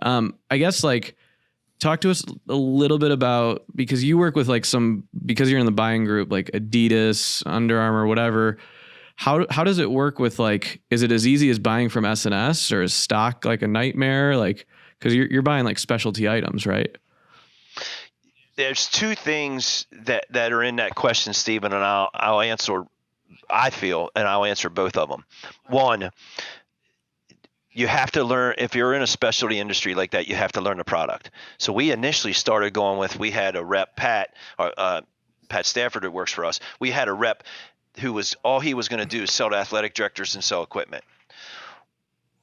I guess like talk to us a little bit about, because you work with like because you're in the buying group, like Adidas, Under Armour, whatever. How does it work with like, is it as easy as buying from S&S, or is stock like a nightmare? Like, cause you're buying like specialty items, right? There's two things that are in that question, Stephen, and I'll answer, I feel, and I'll answer both of them. One, you have to learn, if you're in a specialty industry like that, you have to learn the product. So we initially started going with, we had a rep, Pat Stafford, that works for us. We had a rep who was, all he was going to do is sell to athletic directors and sell equipment.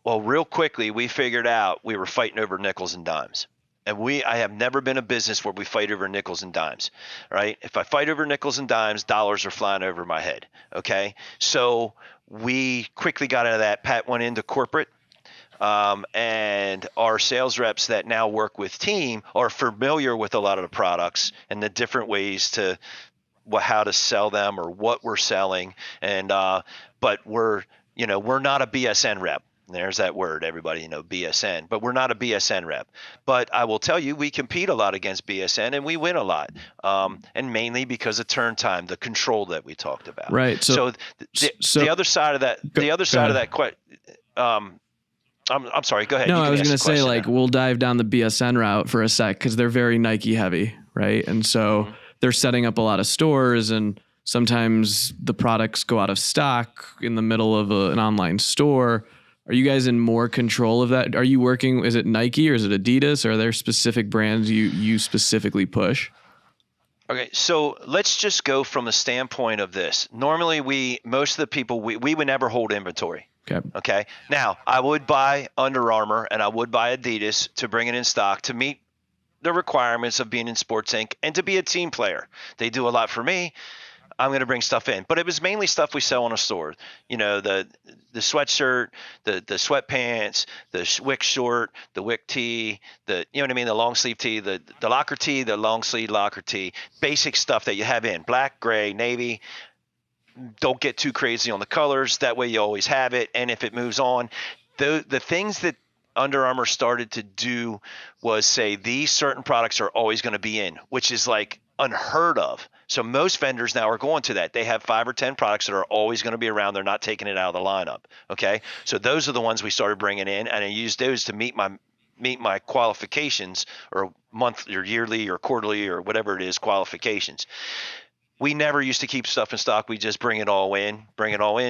Well, real quickly, we figured out we were fighting over nickels and dimes. And I have never been a business where we fight over nickels and dimes, right? If I fight over nickels and dimes, dollars are flying over my head, okay? So we quickly got out of that. Pat went into corporate, and our sales reps that now work with team are familiar with a lot of the products and the different ways to how to sell them or what we're selling. And but we're not a BSN rep. There's that word, everybody, BSN, but we're not a BSN rep. But I will tell you, we compete a lot against BSN and we win a lot. And mainly because of turn time, the control that we talked about. Right. So the other side of that, I'm sorry, go ahead. No, I was going to say, like, we'll dive down the BSN route for a sec, because they're very Nike heavy, right? And so they're setting up a lot of stores, and sometimes the products go out of stock in the middle of an online store. Are you guys in more control of that? Are you working, is it Nike or is it Adidas? Or are there specific brands you specifically push? Okay, so let's just go from the standpoint of this. Normally, most of the people, we would never hold inventory. Okay. Now, I would buy Under Armour and I would buy Adidas to bring it in stock to meet the requirements of being in Sports Inc. and to be a team player. They do a lot for me. I'm going to bring stuff in, but it was mainly stuff we sell in a store. The sweatshirt, the sweatpants, the wick short, the wick tee, the long sleeve tee, the locker tee, the long sleeve locker tee, basic stuff that you have in black, gray, navy. Don't get too crazy on the colors. That way you always have it. And if it moves on, the things that Under Armour started to do was say these certain products are always going to be in, which is like unheard of. So most vendors now are going to that. They have 5 or 10 products that are always going to be around. They're not taking it out of the lineup. Okay. So those are the ones we started bringing in, and I used those to meet my qualifications, or monthly or yearly or quarterly or whatever it is qualifications. We never used to keep stuff in stock. We just bring it all in,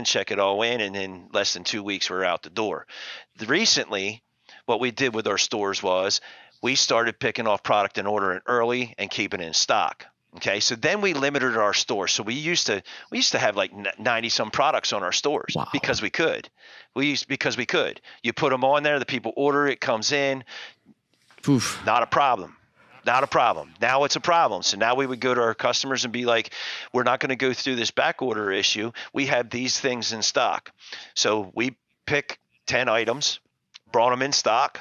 check it all in, and in less than 2 weeks we're out the door. Recently, what we did with our stores was we started picking off product and ordering early and keeping it in stock. Okay, so then we limited our stores. So we used to have like 90 some products on our stores. Wow. Because we could. You put them on there, the people order it, comes in. Oof. Not a problem. Now it's a problem. So now we would go to our customers and be like, we're not going to go through this back order issue. We have these things in stock. So we pick 10 items, brought them in stock,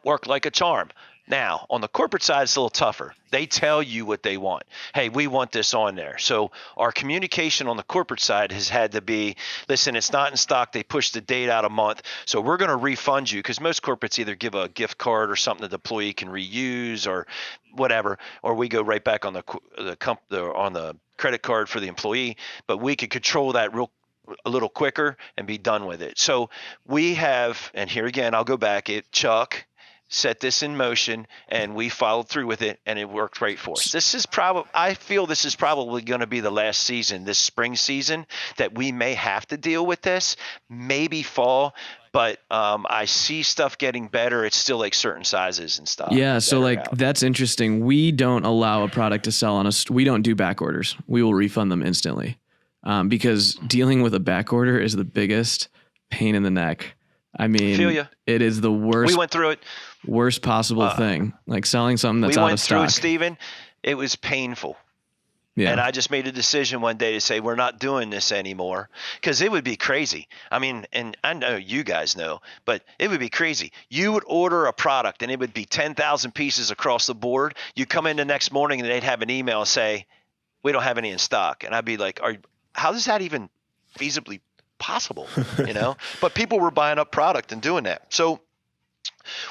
worked like a charm. Now, on the corporate side, it's a little tougher. They tell you what they want. Hey, we want this on there. So our communication on the corporate side has had to be, listen, it's not in stock. They pushed the date out a month. So we're going to refund you, because most corporates either give a gift card or something that the employee can reuse or whatever, or we go right back on the credit card for the employee. But we could control that a little quicker and be done with it. So we have, and here again, I'll go back, Chuck set this in motion and we followed through with it, and it worked great for us. I feel this is probably going to be the last season, this spring season, that we may have to deal with this, maybe fall, but I see stuff getting better. It's still like certain sizes and stuff. Yeah. So like, that's interesting. We don't allow a product to sell on we don't do back orders. We will refund them instantly. Because dealing with a back order is the biggest pain in the neck. I mean, it is the worst. We went through it. Worst possible thing, like selling something that's out of stock. We went through it, Stephen. It was painful. Yeah. And I just made a decision one day to say, we're not doing this anymore, because it would be crazy. I mean, and I know you guys know, but it would be crazy. You would order a product and it would be 10,000 pieces across the board. You come in the next morning and they'd have an email say, we don't have any in stock. And I'd be like, how is that even feasibly possible? But people were buying up product and doing that. So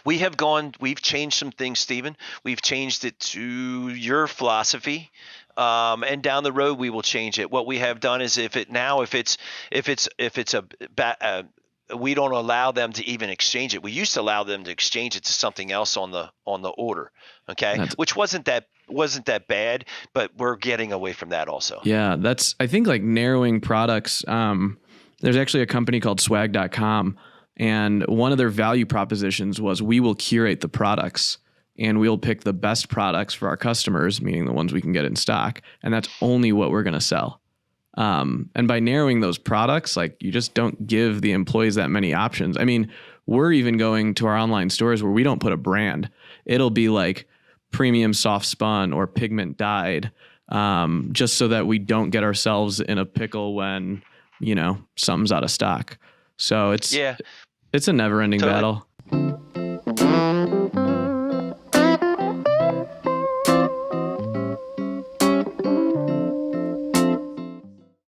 We've changed some things, Stephen. We've changed it to your philosophy. And down the road we will change it. What we have done is if it's we don't allow them to even exchange it. We used to allow them to exchange it to something else on the order. Okay. Which wasn't that bad, but we're getting away from that also. Yeah. I think like narrowing products. There's actually a company called swag.com, and one of their value propositions was we will curate the products and we'll pick the best products for our customers, meaning the ones we can get in stock. And that's only what we're going to sell. And by narrowing those products, like you just don't give the employees that many options. I mean, we're even going to our online stores where we don't put a brand. It'll be like premium soft spun or pigment dyed, just so that we don't get ourselves in a pickle when, something's out of stock. So it's a never ending battle.